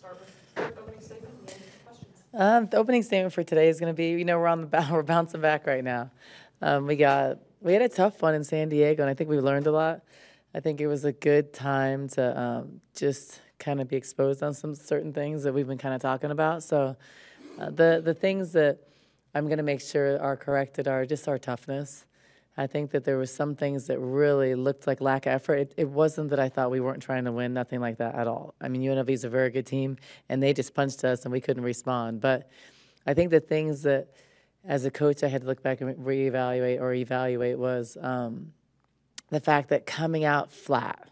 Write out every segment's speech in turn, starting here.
start with the opening statement and then questions. The opening statement for today is going to be, we're on the we're bouncing back right now. We had a tough one in San Diego, and I think we learned a lot. I think it was a good time to just kind of be exposed on some certain things that we've been kind of talking about. So the things that I'm going to make sure are corrected are just our toughness. I think that there was some things that really looked like lack of effort. It wasn't that I thought we weren't trying to win, nothing like that at all. I mean, UNLV is a very good team, and they just punched us, and we couldn't respond. But I think the things that, as a coach, I had to look back and evaluate was the fact that coming out flat,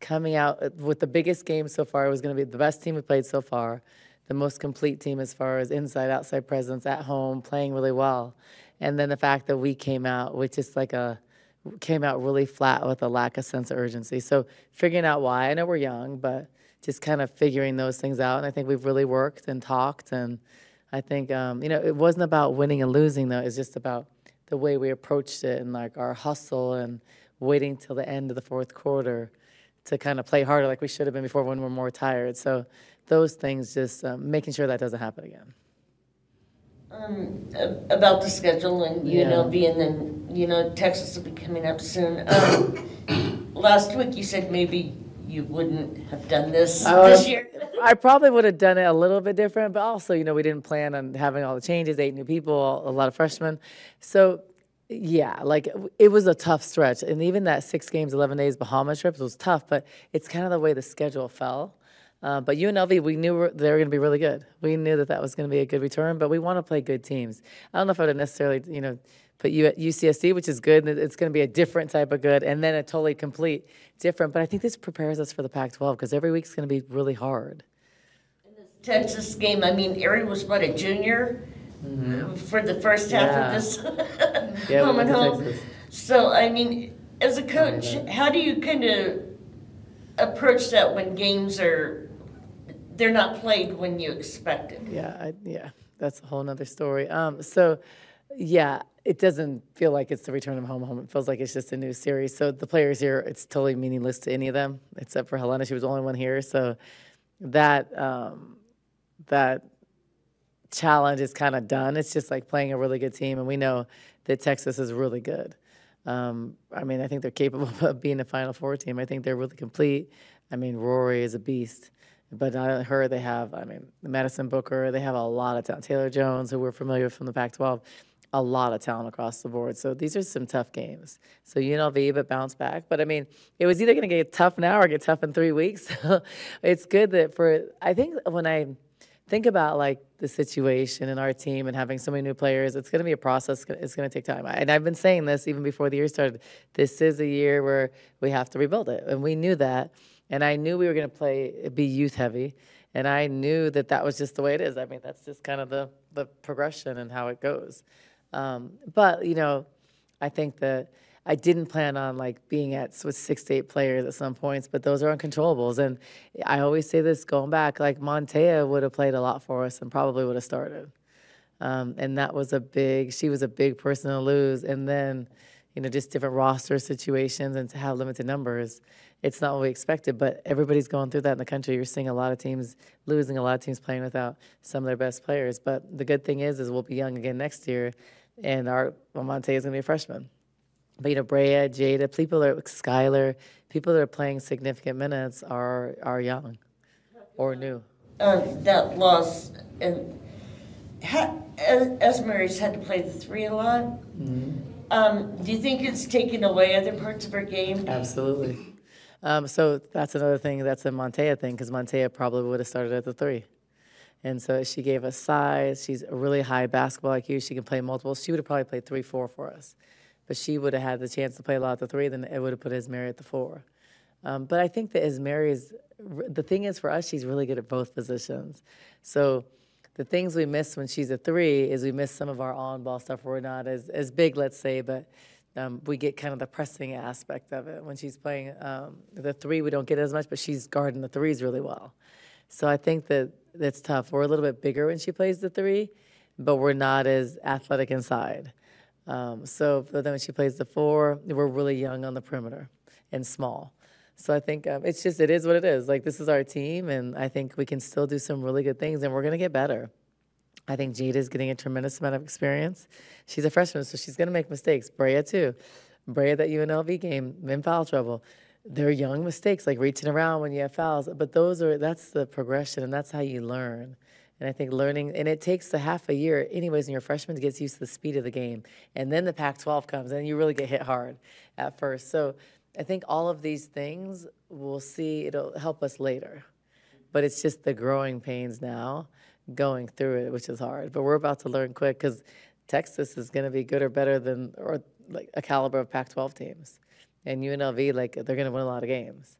coming out with the biggest game so far, was going to be the best team we played so far, the most complete team as far as inside, outside presence, at home, playing really well. And then the fact that we came out with just came out really flat with a lack of sense of urgency. So figuring out why, I know we're young, but just kind of figuring those things out. And I think we've really worked and talked. And I think, it wasn't about winning and losing, though. It's just about the way we approached it and like our hustle and waiting till the end of the fourth quarter to kind of play harder like we should have been before when we're more tired. So those things, just making sure that doesn't happen again. About the schedule and UNLV, and then Texas will be coming up soon. Last week you said maybe you wouldn't have done this year. I probably would have done it a little bit different, but also we didn't plan on having all the changes, 8 new people, a lot of freshmen. So yeah, like it was a tough stretch, and even that 6 games, 11 days Bahamas trip was tough. But it's kind of the way the schedule fell. But UNLV, we knew they were going to be really good. We knew that was going to be a good return, but we want to play good teams. I don't know if I would necessarily, put you at UCSD, which is good. It's going to be a different type of good, and then a totally complete different. But I think this prepares us for the Pac-12 because every week's going to be really hard. In this Texas game, I mean, Ari was a junior for the first half of this home and home. Texas. So, I mean, as a coach, how do you kind of approach that when games they're not played when you expect it? Yeah, that's a whole nother story. It doesn't feel like it's the return of home. It feels like it's just a new series. So the players here, it's totally meaningless to any of them, except for Helena. She was the only one here. So that challenge is kind of done. It's just like playing a really good team, and we know that Texas is really good. I think they're capable of being a Final Four team. I think they're really complete. Rory is a beast. But they have, Madison Booker, they have a lot of talent. Taylor Jones, who we're familiar with from the Pac-12, a lot of talent across the board. So these are some tough games. So UNLV, but bounce back. But, it was either going to get tough now or get tough in 3 weeks. So it's good that I think when I think about, the situation in our team and having so many new players, it's going to be a process. It's going to take time. And I've been saying this even before the year started. This is a year where we have to rebuild it. And we knew that. And I knew we were going to be youth heavy. And I knew that was just the way it is. That's just kind of the progression and how it goes. But, I think that I didn't plan on being with 6 to 8 players at some points, but those are uncontrollables. And I always say this going back, Montea would have played a lot for us and probably would have started. And she was a big person to lose. And then, just different roster situations and to have limited numbers. It's not what we expected, but everybody's going through that in the country. You're seeing a lot of teams losing, a lot of teams playing without some of their best players. But the good thing is we'll be young again next year, and Montea is going to be a freshman. But, Brea, Jada, Skylar, people that are playing significant minutes are young or new. That loss, and Esmery's had to play the 3 a lot. Mm-hmm. Do you think it's taken away other parts of her game? Absolutely. So that's another thing. That's a Montea thing, because Montea probably would have started at the 3. And so she gave us size. She's a really high basketball IQ. She can play multiple. She would have probably played 3-4 for us. But she would have had the chance to play a lot at the 3, then it would have put Esmery at the 4. But I think that the thing is for us, she's really good at both positions. So the things we miss when she's a 3 is we miss some of our on-ball stuff. We're not as big, let's say, but we get kind of the pressing aspect of it. When she's playing the 3, we don't get as much, but she's guarding the 3s really well. So I think that's tough. We're a little bit bigger when she plays the 3, but we're not as athletic inside. But then when she plays the 4, we're really young on the perimeter and small. So I think it's just, it is what it is. Like, this is our team, and I think we can still do some really good things, and we're going to get better. I think Jada's getting a tremendous amount of experience. She's a freshman, so she's going to make mistakes. Brea, too. Brea, that UNLV game, in foul trouble. They're young mistakes, like reaching around when you have fouls. But that's the progression, and that's how you learn. And I think learning, and it takes a half a year anyways when you're a freshman to get used to the speed of the game. And then the Pac-12 comes, and you really get hit hard at first. So I think all of these things, we'll see, it'll help us later. But it's just the growing pains now, going through it, which is hard. But we're about to learn quick, because Texas is going to be good or better than, or like a caliber of Pac-12 teams. And UNLV, like, they're going to win a lot of games.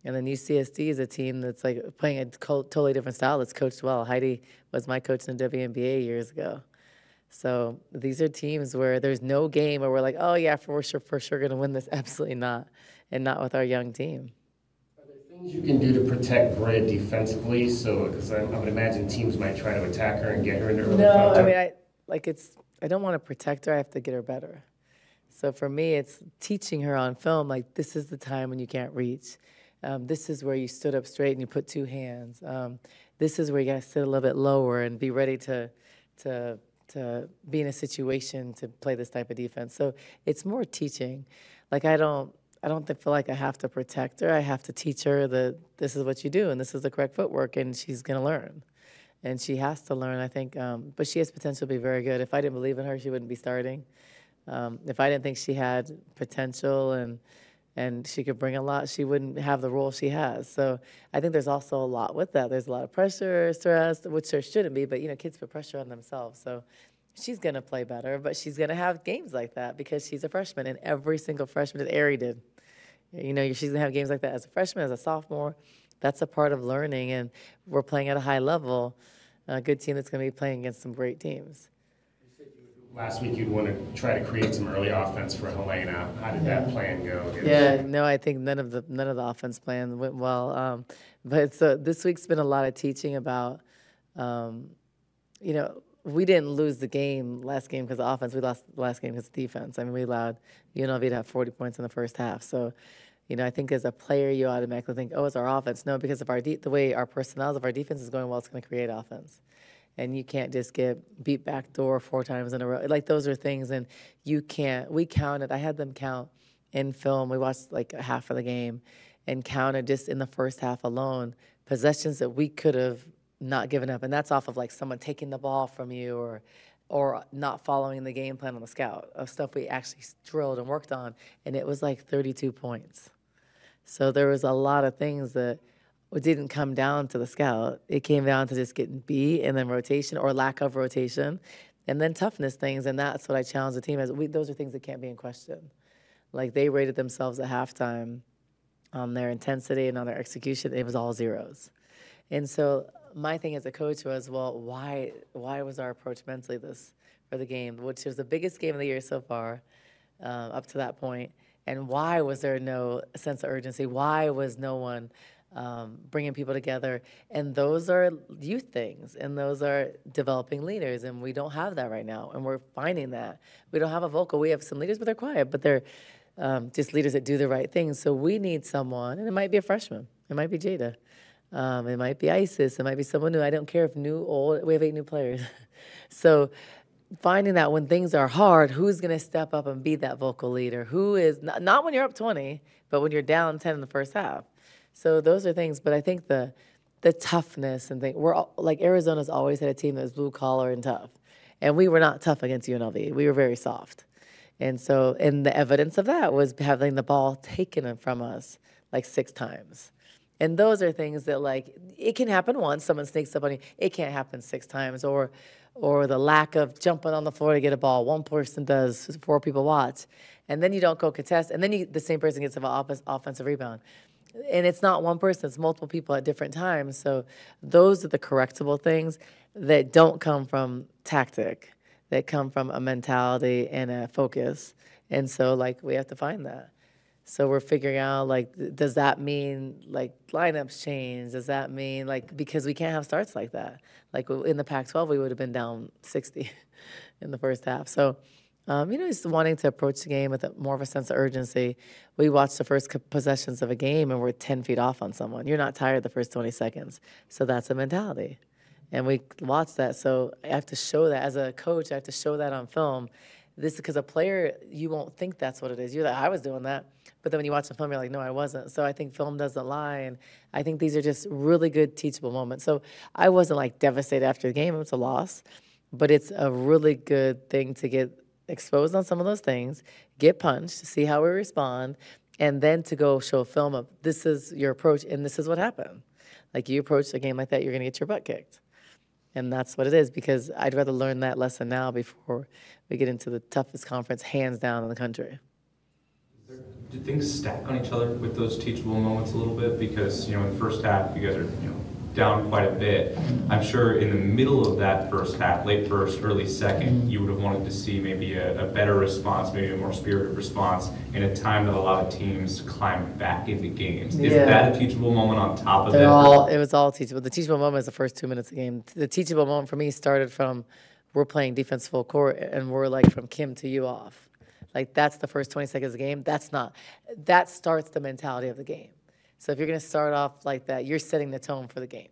And then UCSD is a team that's like playing a totally different style that's coached well. Heidi was my coach in the WNBA years ago. So these are teams where there's no game where we're like, oh yeah, for sure going to win this. Absolutely not. And not with our young team. Are there things you can do to protect Brea defensively? So, because I would imagine teams might try to attack her and get her into early foul No, I time. mean, I don't want to protect her. I have to get her better. So for me, it's teaching her on film, like, this is the time when you can't reach. This is where you stood up straight and you put two hands. This is where you got to sit a little bit lower and be ready to be in a situation to play this type of defense. So it's more teaching. Like, I don't feel like I have to protect her. I have to teach her that this is what you do and this is the correct footwork, and she's going to learn. And she has to learn, I think. But she has potential to be very good. If I didn't believe in her, she wouldn't be starting. If I didn't think she had potential and she could bring a lot, she wouldn't have the role she has. So I think there's also a lot with that. There's a lot of pressure, stress, which there shouldn't be, but, kids put pressure on themselves. So she's going to play better, but she's going to have games like that because she's a freshman, and every single freshman that Arie did. She's going to have games like that as a freshman, as a sophomore. That's a part of learning, and we're playing at a high level. A good team that's going to be playing against some great teams. Last week you'd want to try to create some early offense for Helena. How did that plan go? Yeah, no, I think none of the offense plan went well. But so this week's been a lot of teaching about, we didn't lose the last game because of offense. We lost the last game because of defense. I mean, we allowed UNLV to have 40 points in the first half. So, I think as a player, you automatically think, oh, it's our offense. No, because of the way our personnel of our defense is going well, it's going to create offense. And you can't just get beat back door 4 times in a row. Like, those are things, and we counted. I had them count in film. We watched like a half of the game and counted just in the first half alone possessions that we could have not given up. And that's off of like someone taking the ball from you or not following the game plan on the scout, of stuff we actually drilled and worked on. And it was like 32 points. So there was a lot of things that it didn't come down to the scout. It came down to just getting beat and then rotation or lack of rotation and then toughness things. And that's what I challenge the team as. Those are things that can't be in question. Like, they rated themselves at halftime on their intensity and on their execution. It was all zeros. And so my thing as a coach was, well, why was our approach mentally this for the game, which was the biggest game of the year so far up to that point? And why was there no sense of urgency? Why was no one bringing people together? And those are youth things, and those are developing leaders, and we don't have that right now, and we're finding that. We don't have a vocal. We have some leaders, but they're quiet, but they're just leaders that do the right things. So we need someone, and it might be a freshman. It might be Jada. It might be Isis. It might be someone new. I don't care if new, old. We have 8 new players. So finding that when things are hard, who's going to step up and be that vocal leader? Who is, not when you're up 20, but when you're down 10 in the first half. So those are things, but I think the toughness and things, like, Arizona's always had a team that was blue collar and tough. And we were not tough against UNLV. We were very soft. And the evidence of that was having the ball taken from us like 6 times. And those are things that, like, it can happen once, someone sneaks up on you. It can't happen 6 times. Or the lack of jumping on the floor to get a ball. One person does, 4 people watch. And then you don't go contest. And then the same person gets an offensive rebound. And it's not one person, it's multiple people at different times. So those are the correctable things that don't come from tactic, that come from a mentality and a focus. And so, like, we have to find that. So we're figuring out, like, does that mean, like, lineups change? Does that mean, like, because we can't have starts like that. Like, in the Pac-12, we would have been down 60 in the first half. So Just wanting to approach the game with more of a sense of urgency. We watch the first possessions of a game and we're 10 feet off on someone. You're not tired the first 20 seconds. So that's a mentality. And we watch that. So I have to show that. As a coach, I have to show that on film. This is because a player, you won't think that's what it is. You're like, I was doing that. But then when you watch the film, you're like, no, I wasn't. So I think film doesn't lie. And I think these are just really good teachable moments. So I wasn't like devastated after the game. It was a loss. But it's a really good thing to get exposed on some of those things, get punched, see how we respond, and then to go show film of this is your approach and this is what happened. Like you approach a game like that, you're going to get your butt kicked. And that's what it is, because I'd rather learn that lesson now before we get into the toughest conference hands down in the country. Do things stack on each other with those teachable moments a little bit? Because, in the first half, you guys are, down quite a bit. I'm sure in the middle of that first half, late first, early second, you would have wanted to see maybe a better response, maybe a more spirited response in a time that a lot of teams climb back into games. Is that a teachable moment on top of it? It was all teachable. The teachable moment is the first 2 minutes of the game. The teachable moment for me started from we're playing defense full court and we're like from Kim to you off. Like that's the first 20 seconds of the game. That starts the mentality of the game. So if you're going to start off like that, you're setting the tone for the game.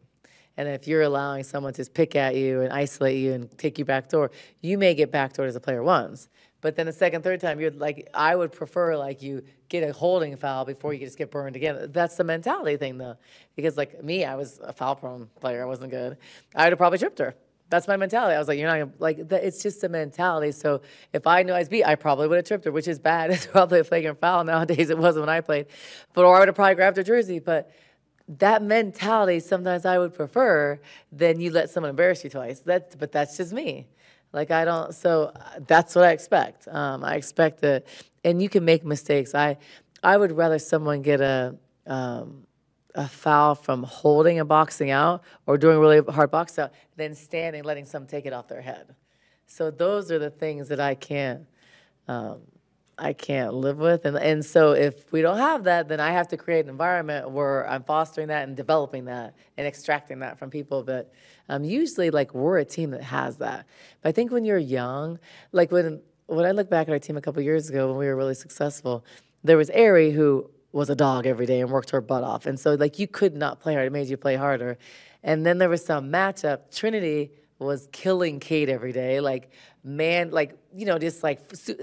And if you're allowing someone to just pick at you and isolate you and take you backdoor, you may get backdoored as a player once. But then the second, third time, you're like, I would prefer like you get a holding foul before you just get burned again. That's the mentality thing, though. Because like me, I was a foul-prone player. I wasn't good. I would have probably tripped her. That's my mentality. I was like, you're not gonna, like, it's just a mentality. So if I knew I was beat, I probably would have tripped her, which is bad. It's probably a flagrant foul nowadays. It wasn't when I played. Or I would have probably grabbed her jersey. But that mentality, sometimes I would prefer than you let someone embarrass you twice. But that's just me. Like, I don't, so that's what I expect. I expect that, and you can make mistakes. I would rather someone get a foul from holding and boxing out or doing a really hard box out than standing, letting someone take it off their head. So those are the things that I can't live with. And so if we don't have that, then I have to create an environment where I'm fostering that and developing that and extracting that from people. But usually, like, we're a team that has that. But I think when you're young, like when I look back at our team a couple years ago when we were really successful, there was Ari who was a dog every day and worked her butt off. And so, like, you could not play hard. It made you play harder. And then there was some matchup. Trinity was killing Kate every day. Like, man, like, just like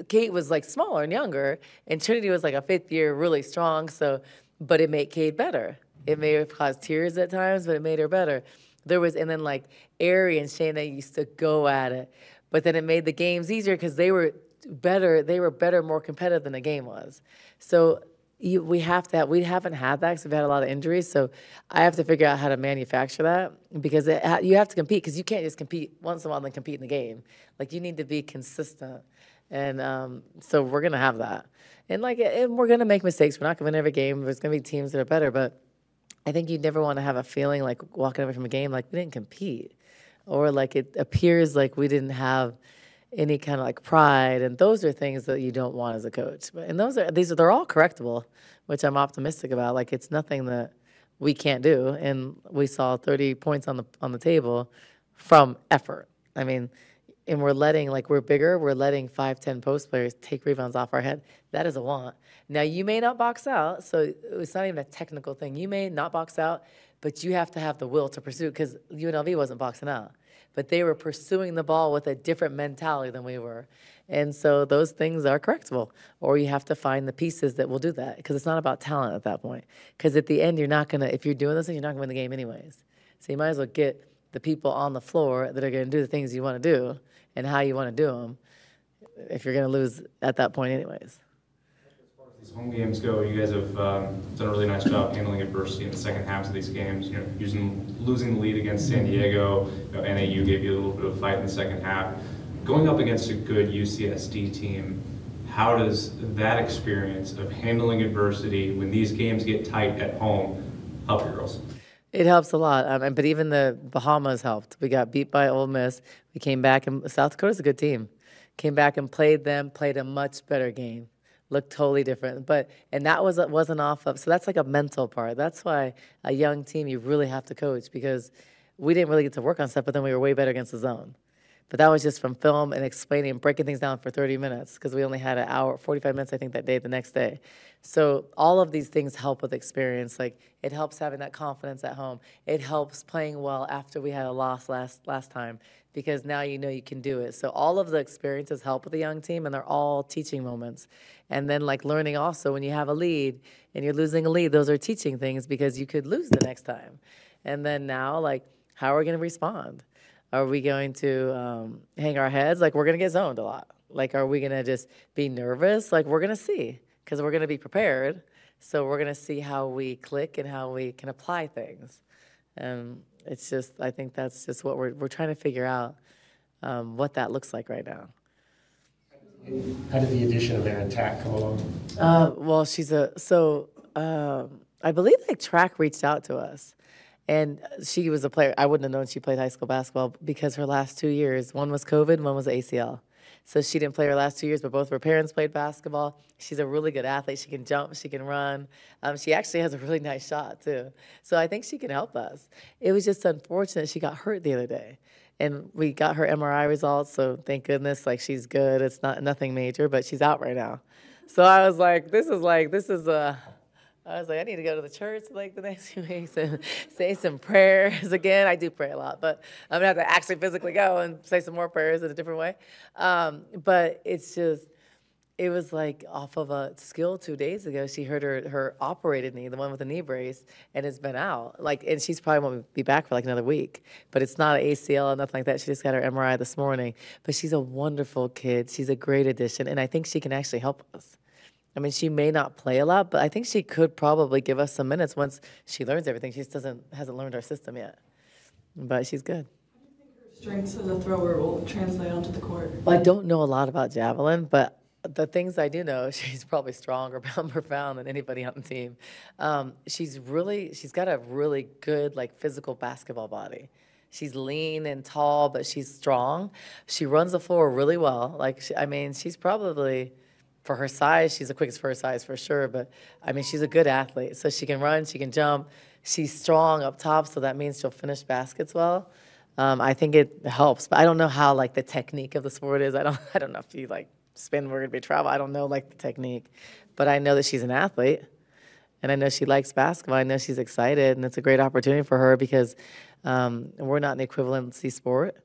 Kate was like smaller and younger, and Trinity was like a fifth year, really strong. So, but it made Kate better. It may have caused tears at times, but it made her better. And then like Ari and Shayna used to go at it, but then it made the games easier because they were better, more competitive than the game was. So we haven't had that because we've had a lot of injuries. So I have to figure out how to manufacture that because you have to compete because you can't just compete once in a while and then compete in the game. Like, you need to be consistent. And so we're going to have that. And we're going to make mistakes. We're not going to win every game. There's going to be teams that are better. But I think you never want to have a feeling like walking away from a game like we didn't compete or like it appears like we didn't have any kind of like pride, and those are things that you don't want as a coach. And they're all correctable, which I'm optimistic about. Like, it's nothing that we can't do, and we saw 30 points on the table from effort. I mean, and we're letting 5'10" post players take rebounds off our head. That is a want. Now, you may not box out, so it's not even a technical thing. You may not box out, but you have to have the will to pursue because UNLV wasn't boxing out. But they were pursuing the ball with a different mentality than we were. And so those things are correctable. Or you have to find the pieces that will do that because it's not about talent at that point. Because at the end, if you're doing this thing, you're not going to win the game anyways. So you might as well get the people on the floor that are going to do the things you want to do and how you want to do them if you're going to lose at that point anyways. These home games go, you guys have done a really nice job handling adversity in the second halves of these games. Losing the lead against San Diego, NAU gave you a little bit of a fight in the second half. Going up against a good UCSD team, how does that experience of handling adversity when these games get tight at home help your girls? It helps a lot, but even the Bahamas helped. We got beat by Ole Miss. We came back, and South Dakota's a good team. Came back and played a much better game. Looked totally different, and that wasn't off of. So that's like a mental part. That's why a young team you really have to coach because we didn't really get to work on stuff, but then we were way better against the zone. But that was just from film and explaining, breaking things down for 30 minutes because we only had an hour, 45 minutes, I think, that day, the next day. So all of these things help with experience. Like, it helps having that confidence at home. It helps playing well after we had a loss last time because now you know you can do it. So all of the experiences help with the young team, and they're all teaching moments. And then, like, learning also when you have a lead and you're losing a lead, those are teaching things because you could lose the next time. And then now, like, how are we going to respond? Are we going to hang our heads? Like, we're going to get zoned a lot. Like, are we going to just be nervous? Like, we're going to see because we're going to be prepared. So we're going to see how we click and how we can apply things. And it's just, I think that's just what we're trying to figure out what that looks like right now. How did the addition of Aaron Tack come along? Well, I believe like track reached out to us. And she was a player. I wouldn't have known she played high school basketball because her last 2 years, one was COVID, one was ACL. So she didn't play her last 2 years, but both of her parents played basketball. She's a really good athlete. She can jump, she can run. She actually has a really nice shot, too. So I think she can help us. It was just unfortunate she got hurt the other day. And we got her MRI results, so thank goodness, like, she's good. It's nothing major, but she's out right now. So I was like, I need to go to the church like the next few weeks and say some prayers again. I do pray a lot, but I'm going to have to actually physically go and say some more prayers in a different way. But it's just, it was like off of a skill 2 days ago. She hurt her operated knee, the one with the knee brace, and it's been out. Like, and she's probably won't be back for like another week. But it's not an ACL or nothing like that. She just got her MRI this morning. But she's a wonderful kid. She's a great addition, and I think she can actually help us. I mean, she may not play a lot, but I think she could probably give us some minutes once she learns everything. She just hasn't learned our system yet, but she's good. How do you think her strengths as a thrower will translate onto the court? Well, I don't know a lot about javelin, but the things I do know, she's probably stronger pound per pound than anybody on the team. She's got a really good, like, physical basketball body. She's lean and tall, but she's strong. She runs the floor really well. Like, she's probably, for her size, she's the quickest for her size for sure, but I mean, she's a good athlete. So she can run, she can jump. She's strong up top, so that means she'll finish baskets well. I think it helps, but I don't know how, like, the technique of the sport is. I don't know if you, like, spin, we're gonna be travel. I don't know, like, the technique, but I know that she's an athlete, and I know she likes basketball. I know she's excited, and it's a great opportunity for her because we're not an equivalency sport,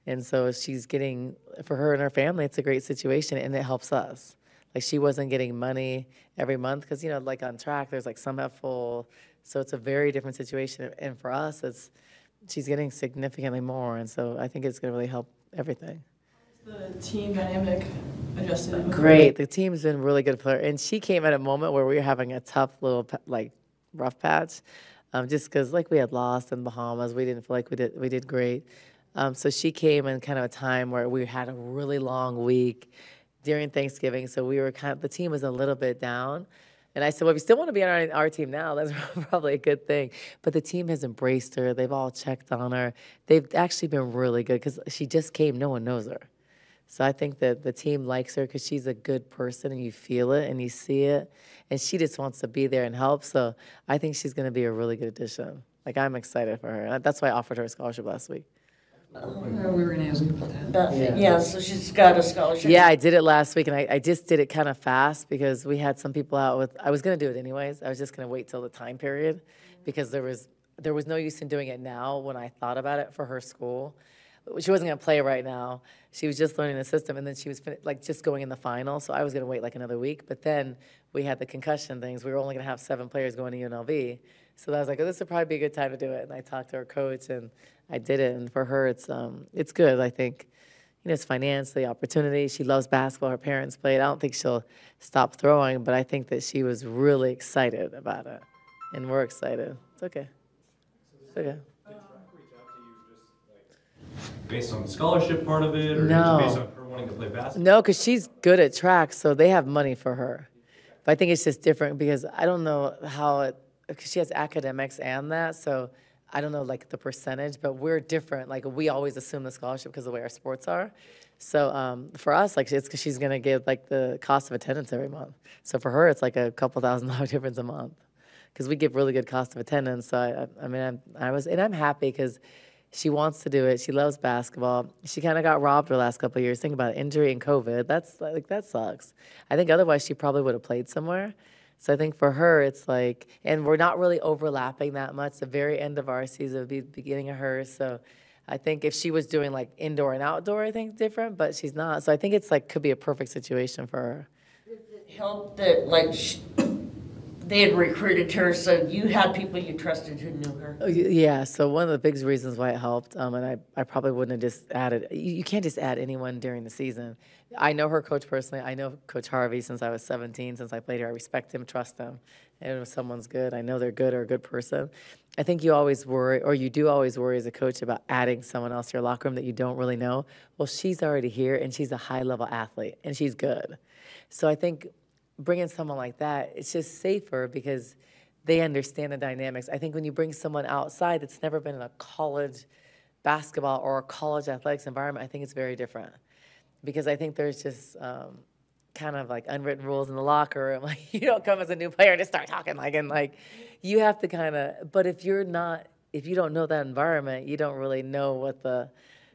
and so she's getting, for her and her family, it's a great situation, and it helps us. Like, she wasn't getting money every month because, you know, like on track, there's like some have full. So it's a very different situation. And for us, she's getting significantly more. And so I think it's going to really help everything. The team dynamic adjusted? Great. The team's been really good for her. And she came at a moment where we were having a tough little, like, rough patch. Just because, like, we had lost in Bahamas. We didn't feel like we did great. So she came in kind of a time where we had a really long week during Thanksgiving, so we were the team was a little bit down. And I said, well, if you still want to be on our team now, that's probably a good thing. But the team has embraced her. They've all checked on her. They've actually been really good because she just came. No one knows her. So I think that the team likes her because she's a good person, and you feel it and you see it. And she just wants to be there and help. So I think she's going to be a really good addition. Like, I'm excited for her. And that's why I offered her a scholarship last week. We were going to ask you about that. Yeah, so she's got a scholarship. Yeah, I did it last week, and I just did it kind of fast because we had some people out with, I was going to do it anyways. I was just going to wait till the time period because there was no use in doing it now when I thought about it for her school. She wasn't going to play right now. She was just learning the system, and then she was just going in the final, so I was going to wait like another week. But then we had the concussion things. We were only going to have 7 players going to UNLV. So I was like, oh, this would probably be a good time to do it. And I talked to her coach, and I did it. And for her, it's good. I think, you know, it's financially, opportunity. She loves basketball. Her parents played. I don't think she'll stop throwing, but I think that she was really excited about it. And we're excited. It's okay. It's okay. Based on the scholarship part of it, or No. based on her wanting to play basketball? No, because she's good at track, so they have money for her. But I think it's just different because I don't know how because she has academics and that, so I don't know, like, the percentage, but we're different. Like, we always assume the scholarship because of the way our sports are. So for us, like, it's because she's going to get, like, the cost of attendance every month. So for her, it's like a couple $1,000 difference a month because we give really good cost of attendance. So, I'm happy because She wants to do it. She loves basketball. She kind of got robbed her last couple of years. Think about it, injury and COVID. That sucks. I think otherwise she probably would have played somewhere. So I think for her, it's like, and we're not really overlapping that much. The very end of our season would be the beginning of hers. So I think if she was doing like indoor and outdoor, I think different, but she's not. So I think it's like, could be a perfect situation for her. Does it help that, like, they had recruited her, so you had people you trusted who knew her? Yeah, so one of the big reasons why it helped, and I probably wouldn't have just added, you can't just add anyone during the season. I know her coach personally. I know Coach Harvey since I was 17, since I played here. I respect him, trust him. And if someone's good, I know they're good or a good person. I think you always worry, or you do always worry as a coach about adding someone else to your locker room that you don't really know. Well, she's already here, and she's a high-level athlete, and she's good. So I think bringing someone like that, it's just safer because they understand the dynamics. I think when you bring someone outside that's never been in a college basketball or a college athletics environment, I think it's very different. Because I think there's just kind of like unwritten rules in the locker room. Like, you don't come as a new player and just start talking you have to kind of, but if you don't know that environment, you don't really know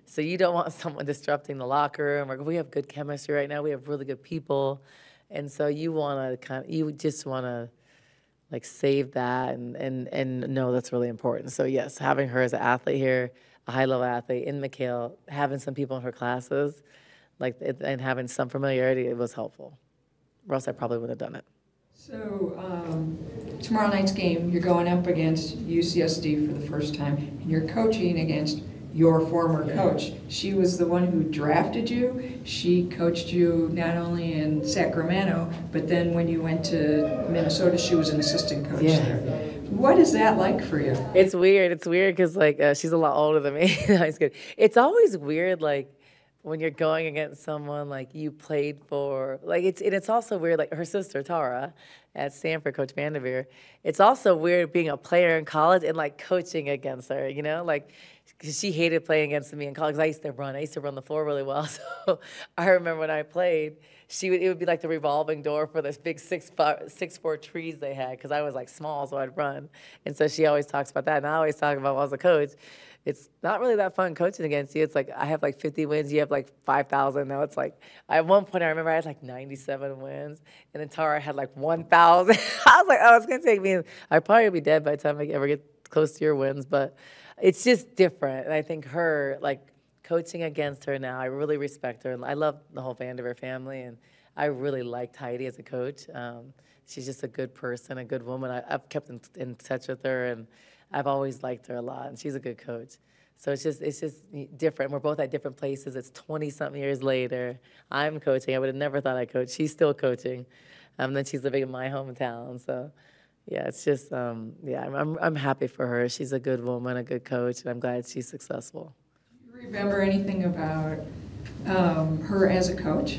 so you don't want someone disrupting the locker room. Or we have good chemistry right now. We have really good people. And so you just want to like save that and know that's really important. So yes, having her as an athlete here, a high-level athlete in McHale, having some people in her classes, and having some familiarity, it was helpful. Or else I probably would have done it. So tomorrow night's game, you're going up against UCSD for the first time, and you're coaching against your former coach. She was the one who drafted you. She coached you not only in Sacramento, but then when you went to Minnesota, she was an assistant coach there. What is that like for you? It's weird. It's weird because she's a lot older than me. It's good. It's always weird when you're going against someone like you played for, it's also weird, like her sister, Tara, at Stanford, Coach Vanderveer. It's also weird being a player in college and coaching against her, because she hated playing against me in college. I used to run the floor really well. So I remember when I played, it would be like the revolving door for those big 6'4" trees they had, because I was small, so I'd run. And so she always talks about that, and I always talk about when I was a coach. It's not really that fun coaching against you. It's I have 50 wins, you have 5,000. Now it's at one point I remember I had 97 wins, and then Tara had 1,000. I was oh, it's gonna take me. I'd probably be dead by the time I ever get close to your wins, but it's just different. And I think her coaching against her now, I really respect her, and I love the whole Vanderveer family, and I really liked Heidi as a coach. She's just a good person, a good woman. I've kept in touch with her, and I've always liked her a lot, and she's a good coach. So it's just different. We're both at different places. It's 20-something years later. I'm coaching. I would have never thought I'd coach. She's still coaching. Then she's living in my hometown. So, yeah, it's just, I'm happy for her. She's a good woman, a good coach, and I'm glad she's successful. Do you remember anything about her as a coach?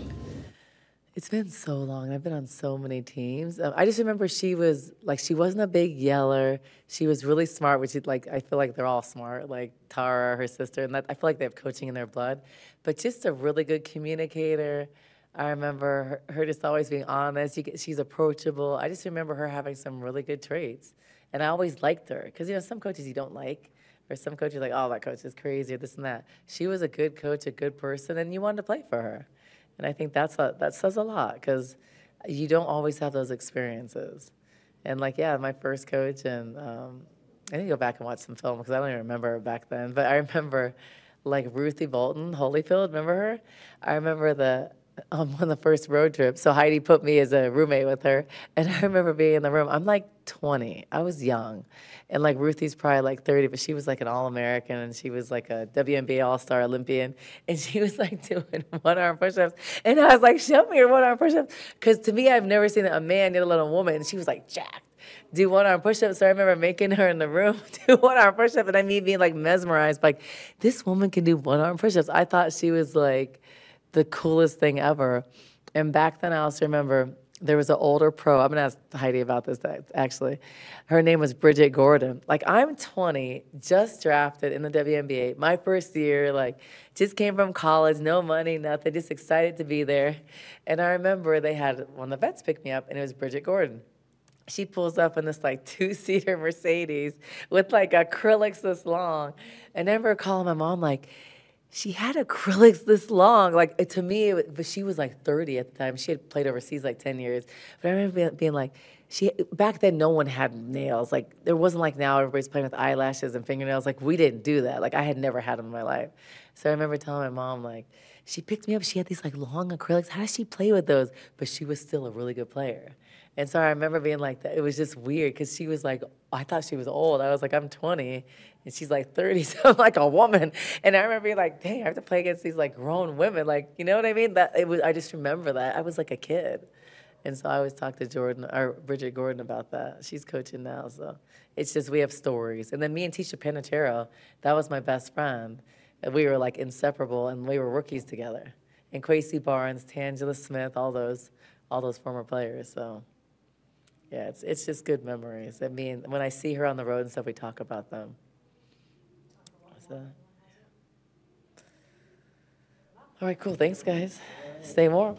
It's been so long. I've been on so many teams. I just remember she wasn't a big yeller. She was really smart, which I feel like they're all smart, like Tara, her sister, and I feel like they have coaching in their blood. But just a really good communicator. I remember her just always being honest. She's approachable. I just remember her having some really good traits. And I always liked her because, some coaches you don't like, or some coaches are oh, that coach is crazy, or this and that. She was a good coach, a good person, and you wanted to play for her. And I think that says a lot, because you don't always have those experiences. And my first coach, and I need to go back and watch some film because I don't even remember her back then. But I remember Ruthie Bolton, Holyfield, remember her? I remember on one of the first road trips. So Heidi put me as a roommate with her, and I remember being in the room. I'm 20. I was young. And Ruthie's probably 30, but she was an All-American, and she was a WNBA All-Star Olympian, and she was doing one-arm push-ups. And I was show me your one-arm push-ups. Because to me, I've never seen a man, let alone a woman, and she was jacked, do one-arm push-ups. So I remember making her in the room do one-arm push-up, and I mean being mesmerized, this woman can do one-arm push-ups. I thought she was the coolest thing ever. And back then, I also remember there was an older pro. I'm going to ask Heidi about this, actually. Her name was Bridget Gordon. I'm 20, just drafted in the WNBA. My first year, just came from college, no money, nothing, just excited to be there. And I remember they had one of the vets pick me up, and it was Bridget Gordon. she pulls up in this like 2-seater Mercedes with like acrylics this long. And I remember calling my mom like, she had acrylics this long. Like to me, but she was like 30 at the time. She had played overseas like 10 years. But I remember being like, back then no one had nails. Like there wasn't like now everybody's playing with eyelashes and fingernails. Like we didn't do that. Like I had never had them in my life. So I remember telling my mom like, she picked me up. She had these like long acrylics. How does she play with those? But she was still a really good player. And so I remember being like that. It was just weird because she was like, I thought she was old. I was like, I'm 20. And she's like 30, so I'm like a woman. And I remember being like, dang, I have to play against these like grown women. Like, you know what I mean? I just remember that. I was like a kid. And so I always talk to Bridget Gordon about that. She's coaching now, so it's just we have stories. And then me and Tisha Panachero, that was my best friend. And we were like inseparable, and we were rookies together. And Kwesi Barnes, Tangela Smith, all those former players. So yeah, it's just good memories. I mean, when I see her on the road and stuff, we talk about them. So, all right, cool. Thanks, guys. Stay warm.